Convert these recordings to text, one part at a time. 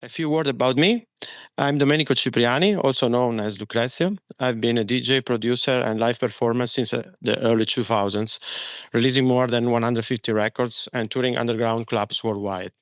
A few words about me. I'm Domenico Cipriani, also known as Lucrezio. I've been a DJ, producer, and live performer since the early 2000s, releasing more than 150 records and touring underground clubs worldwide.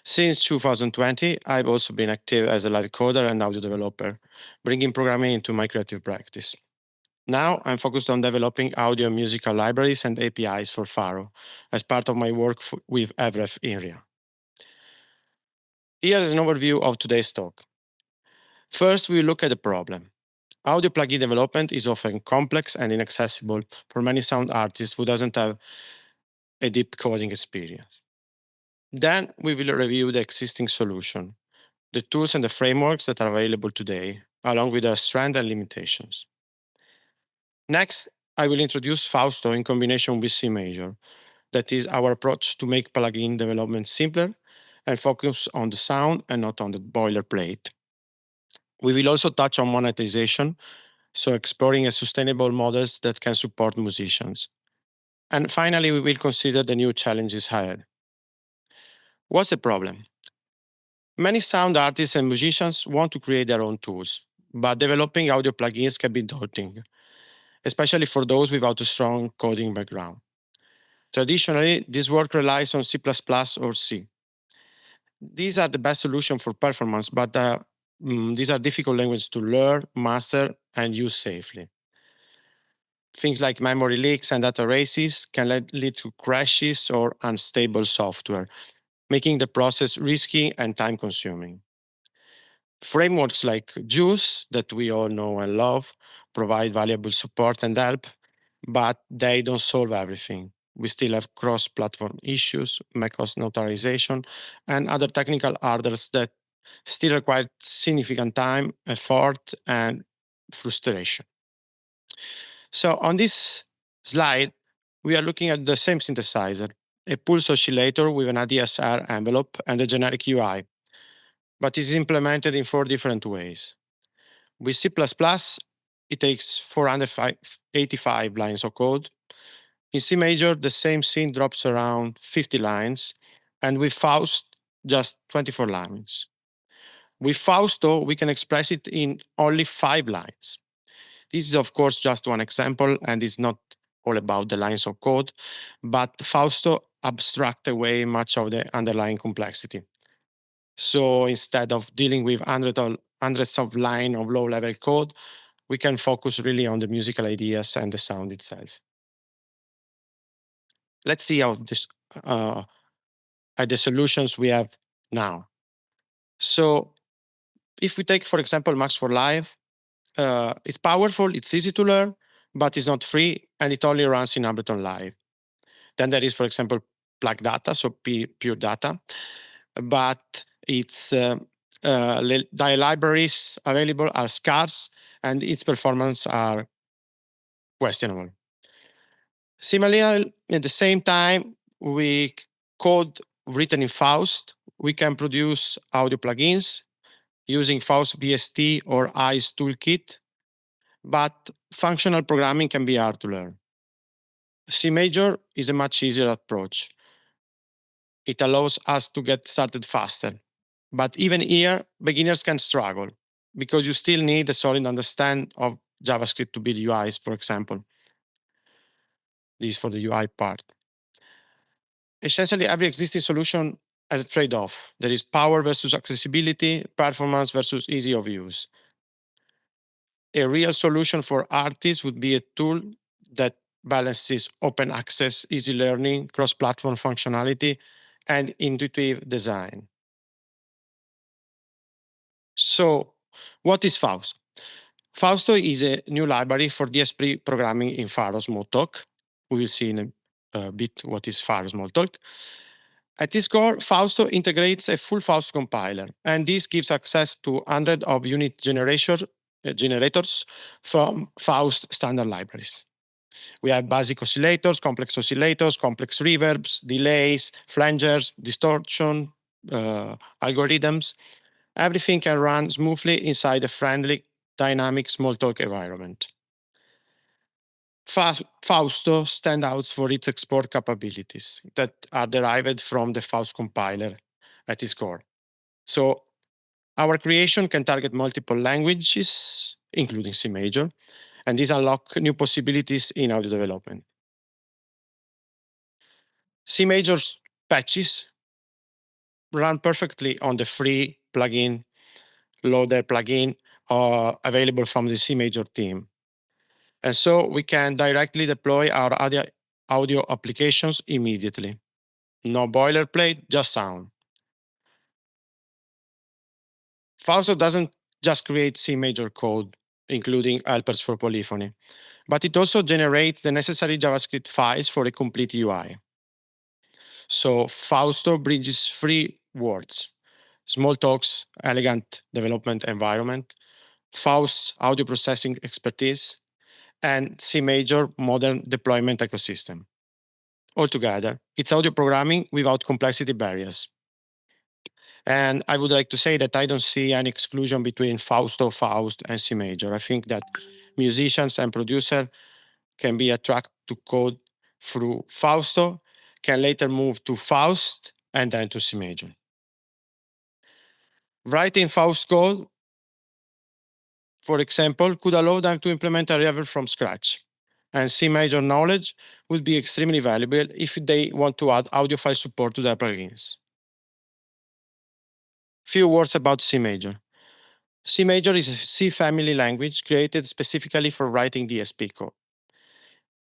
Since 2020, I've also been active as a live coder and audio developer, bringing programming into my creative practice. Now I'm focused on developing audio and musical libraries and APIs for Pharo as part of my work with Evref area. Here is an overview of today's talk. First, we look at the problem. Audio plugin development is often complex and inaccessible for many sound artists who doesn't have a deep coding experience. Then we will review the existing solution, the tools and the frameworks that are available today, along with their strengths and limitations. Next, I will introduce Phausto in combination with Cmajor. That is our approach to make plugin development simpler and focus on the sound and not on the boilerplate. We will also touch on monetization, so exploring a sustainable models that can support musicians. And finally, we will consider the new challenges ahead. What's the problem? Many sound artists and musicians want to create their own tools, but developing audio plugins can be daunting, especially for those without a strong coding background. Traditionally, this work relies on C++ or C. These are the best solution for performance, but these are difficult languages to learn, master, and use safely. Things like memory leaks and data races can lead to crashes or unstable software, making the process risky and time consuming. Frameworks like Juice, that we all know and love, provide valuable support and help, but they don't solve everything. We still have cross platform issues, macOS notarization, and other technical hurdles that still require significant time, effort, and frustration. So on this slide, we are looking at the same synthesizer, a pulse oscillator with an ADSR envelope and a generic UI, but is implemented in 4 different ways. With C++, it takes 485 lines of code. In Cmajor, the same scene drops around 50 lines, and with Faust, just 24 lines. With Fausto, we can express it in only 5 lines. This is, of course, just one example, and it's not all about the lines of code, but Fausto abstract away much of the underlying complexity. So instead of dealing with hundreds of lines of low-level code, we can focus really on the musical ideas and the sound itself. Let's see how this at the solutions we have now. So if we take, for example, Max for Live, it's powerful, it's easy to learn, but it's not free, and it only runs in Ableton Live. Then there is, for example, plug data, so pure data, but the libraries available are scarce, and its performance are questionable. Similarly, at the same time, we code written in Faust, we can produce audio plugins using Faust VST or ICE toolkit, but functional programming can be hard to learn. Cmajor is a much easier approach. It allows us to get started faster. But even here, beginners can struggle because you still need a solid understanding of JavaScript to build UIs, for example. This is for the UI part. Essentially, every existing solution has a trade-off. There is power versus accessibility, performance versus ease of use. A real solution for artists would be a tool that balances open access, easy learning, cross-platform functionality, and intuitive design. So, what is Faust? Fausto is a new library for DSP programming in Pharo Smalltalk. We will see in a bit what is Pharo Smalltalk. At its core, Fausto integrates a full Faust compiler, and this gives access to hundreds of unit generators from Faust standard libraries. We have basic oscillators, complex reverbs, delays, flangers, distortion, algorithms. Everything can run smoothly inside a friendly, dynamic Smalltalk environment. Fausto stands out for its export capabilities that are derived from the Faust compiler at its core. So Our creation can target multiple languages, including Cmajor, and these unlock new possibilities in audio development. Cmajor's patches run perfectly on the free plugin, loader plugin available from the Cmajor team. And so we can directly deploy our audio applications immediately. No boilerplate, just sound. Phausto doesn't just create Cmajor code, including helpers for polyphony, but it also generates the necessary JavaScript files for a complete UI. So Phausto bridges three words: Smalltalk's elegant development environment, Faust's audio processing expertise, and Cmajor modern deployment ecosystem. Altogether, it's audio programming without complexity barriers. And I would like to say that I don't see any exclusion between Fausto, Faust, and Cmajor. I think that musicians and producers can be attracted to code through Fausto, can later move to Faust, and then to Cmajor. Writing Faust code, for example, could allow them to implement a reverb from scratch. And Cmajor knowledge would be extremely valuable if they want to add audiophile support to their plugins. Few words about Cmajor. Cmajor is a C family language created specifically for writing DSP code.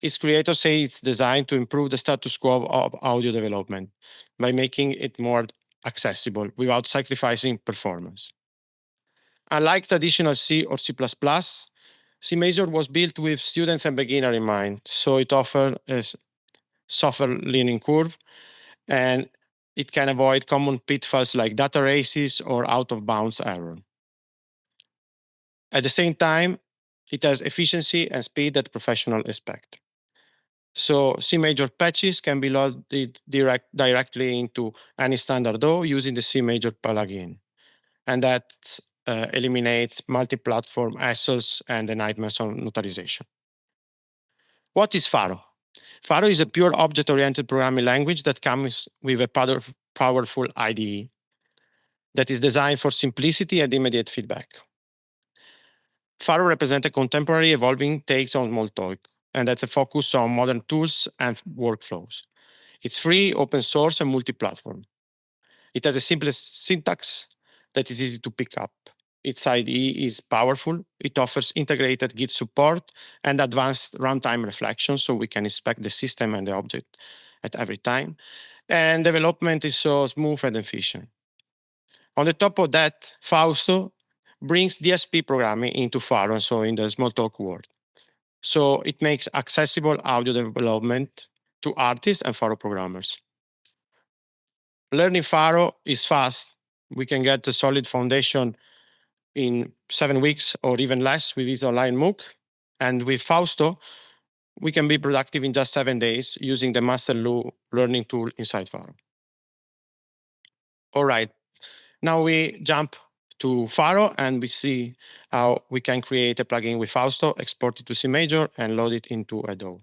Its creators say it's designed to improve the status quo of audio development by making it more accessible without sacrificing performance. Unlike traditional C or C++, Cmajor was built with students and beginners in mind, so it offers a softer learning curve, and it can avoid common pitfalls like data races or out-of-bounds error. At the same time, it has efficiency and speed that professionals expect. So Cmajor patches can be loaded directly into any standard DAW using the Cmajor plugin. And that eliminates multi-platform hassles and the nightmares on notarization. What is Pharo? Pharo is a pure object-oriented programming language that comes with a powerful IDE that is designed for simplicity and immediate feedback. Pharo represents a contemporary evolving takes on Smalltalk, and that's a focus on modern tools and workflows. It's free, open source, and multi-platform. It has a simple syntax that is easy to pick up. Its IDE is powerful. It offers integrated Git support and advanced runtime reflection, so we can inspect the system and the object at every time. And development is so smooth and efficient. On the top of that, Fausto brings DSP programming into Pharo, and so in the Smalltalk world. So it makes accessible audio development to artists and Pharo programmers. Learning Pharo is fast. We can get a solid foundation in 7 weeks or even less with this online MOOC. And with Fausto, we can be productive in just 7 days using the Master learning tool inside Pharo. All right, now we jump to Pharo and we see how we can create a plugin with Fausto, export it to Cmajor, and load it into a DAW.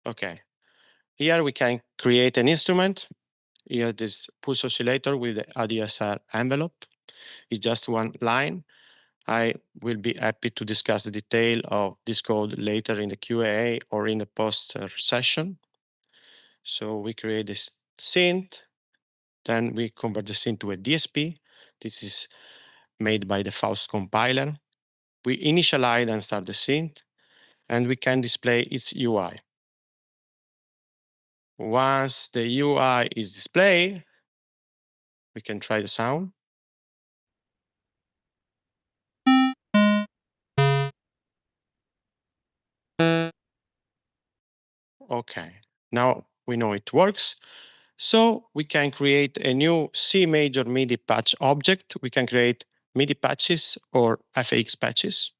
Okay, here we can create an instrument. Here this pulse oscillator with the ADSR envelope. It's just one line. I will be happy to discuss the detail of this code later in the Q&A or in the poster session. So we create this synth, then we convert the synth to a DSP. This is made by the Faust compiler. We initialize and start the synth, and we can display its UI. Once the UI is displayed, we can try the sound. Okay, now we know it works. So we can create a new Cmajor MIDI patch object. We can create MIDI patches or FX patches.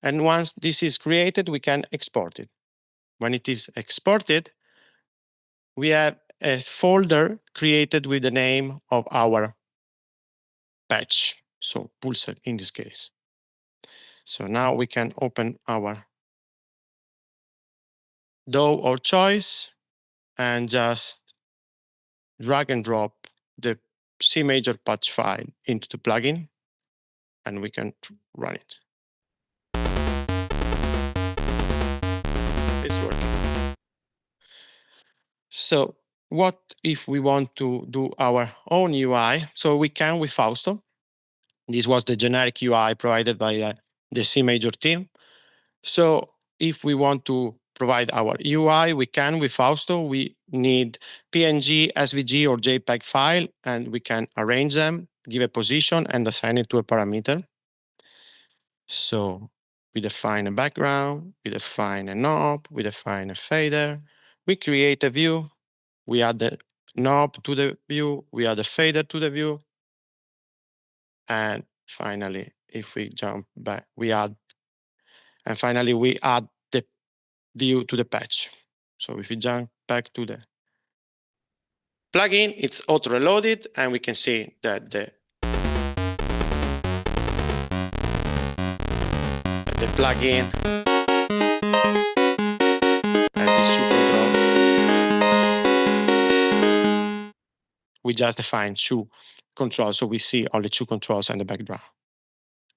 And once this is created, we can export it. When it is exported, we have a folder created with the name of our patch, so Pulsar in this case. So now we can open our DAW or choice and just drag and drop the Cmajor patch file into the plugin, and we can run it. It's working. So what if we want to do our own UI? So we can with Phausto. This was the generic UI provided by the Cmajor team. So if we want to provide our UI, we can with Phausto. We need PNG, SVG, or JPEG file, and we can arrange them, give a position, and assign it to a parameter. So we define a background, we define a knob, we define a fader, we create a view, we add the knob to the view, we add a fader to the view, and finally, if we jump back, we add the view to the patch. So if we jump back to the plugin, it's auto-reloaded, and we can see that the plugin has these two controls. We just defined two controls, so we see only two controls in the background.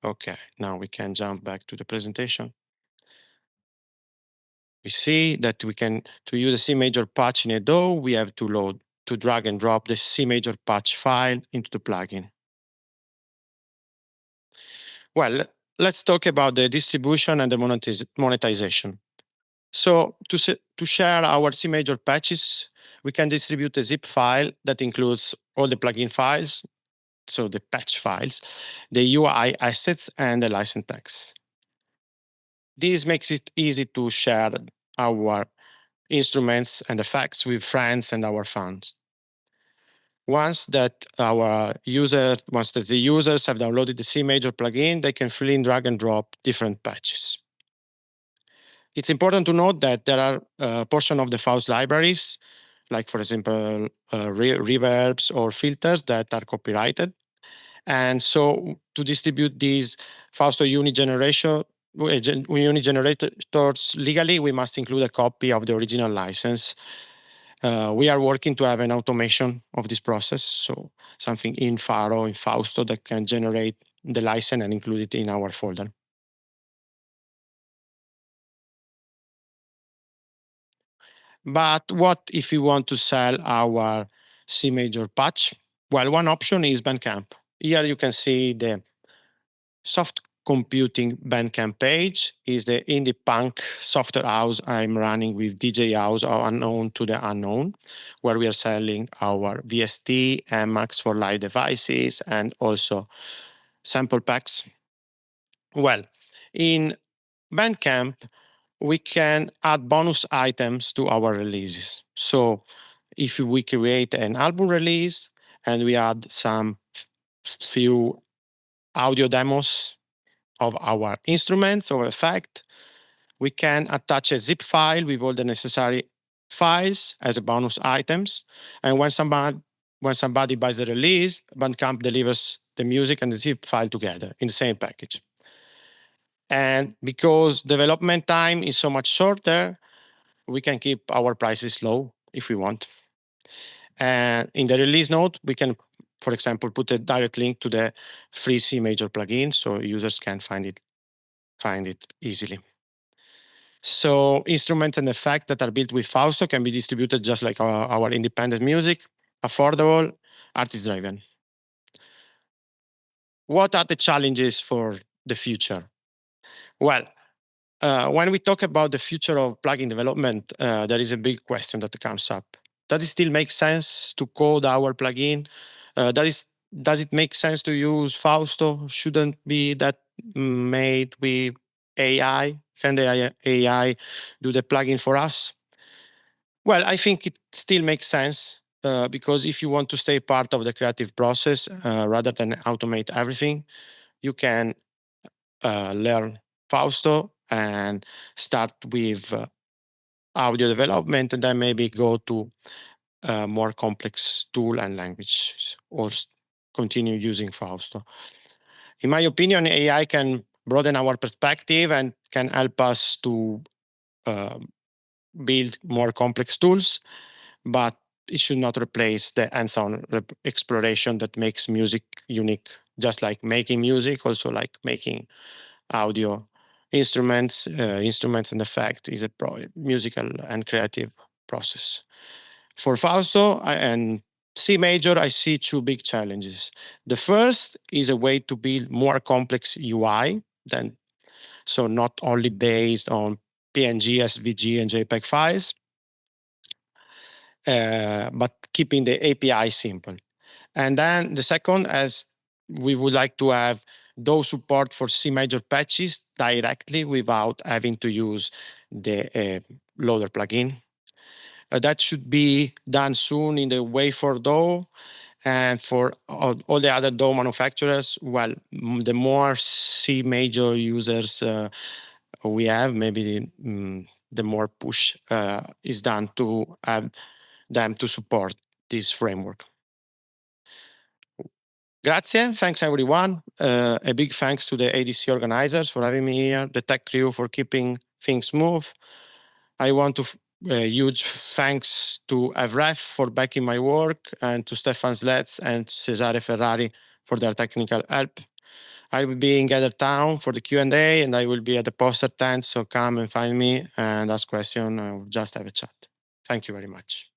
Okay, now we can jump back to the presentation. We see that we can, to use a Cmajor patch in a DAW, we have to drag and drop the Cmajor patch file into the plugin. Well, let's talk about the distribution and the monetization. So to share our Cmajor patches, we can distribute a zip file that includes all the plugin files, so the patch files, the UI assets, and the license text. This makes it easy to share our instruments and effects with friends and our fans. Once that the users have downloaded the Cmajor plugin, they can freely drag and drop different patches. It's important to note that there are a portion of the Faust libraries, like for example, reverbs or filters that are copyrighted. And so to distribute these Fausto unit generators legally, we must include a copy of the original license. We are working to have an automation of this process, so something in Pharo, in Fausto, that can generate the license and include it in our folder. But what if we want to sell our Cmajor patch? Well, one option is Bandcamp. Here you can see the soft computing Bandcamp page is the indie punk software house I'm running with DJ House, or Unknown to the Unknown, where we are selling our VST, Emacs for live devices, and also sample packs. Well, in Bandcamp, we can add bonus items to our releases. So if we create an album release and we add some few audio demos of our instruments or effect, we can attach a zip file with all the necessary files as a bonus items. And when somebody buys the release, Bandcamp delivers the music and the zip file together in the same package. And because development time is so much shorter, we can keep our prices low if we want. And in the release note, we can, for example, put a direct link to the free Cmajor plugin so users can find it easily. So instruments and effects that are built with Fausto can be distributed just like our independent music, affordable, artist-driven. What are the challenges for the future? Well, when we talk about the future of plugin development, there is a big question that comes up. Does it still make sense to code our plugin? Does it make sense to use Fausto? Shouldn't be that made with AI? Can the AI do the plugin for us? Well, I think it still makes sense because if you want to stay part of the creative process rather than automate everything, you can learn Fausto and start with audio development, and then maybe go to a more complex tool and language, or continue using Fausto. In my opinion, AI can broaden our perspective and can help us to build more complex tools, but it should not replace the hands-on exploration that makes music unique. Just like making music, also like making audio instruments, instruments and effect is a musical and creative process. For Fausto and Cmajor, I see two big challenges. The first is a way to build more complex UI than, so not only based on PNG, SVG, and JPEG files, but keeping the API simple. And then the second, as we would like to have those support for Cmajor patches directly without having to use the loader plugin. That should be done soon in the way for DAW. And for all the other DAW manufacturers, well, the more Cmajor users we have, maybe the more push is done to have them to support this framework. Grazie, thanks everyone. A big thanks to the ADC organizers for having me here, the tech crew for keeping things smooth. I want to huge thanks to Evref for backing my work, and to Stefan Zletz and Cesare Ferrari for their technical help. I will be in Gather Town for the Q&A, and I will be at the poster tent, so come and find me and ask questions, or just have a chat. Thank you very much.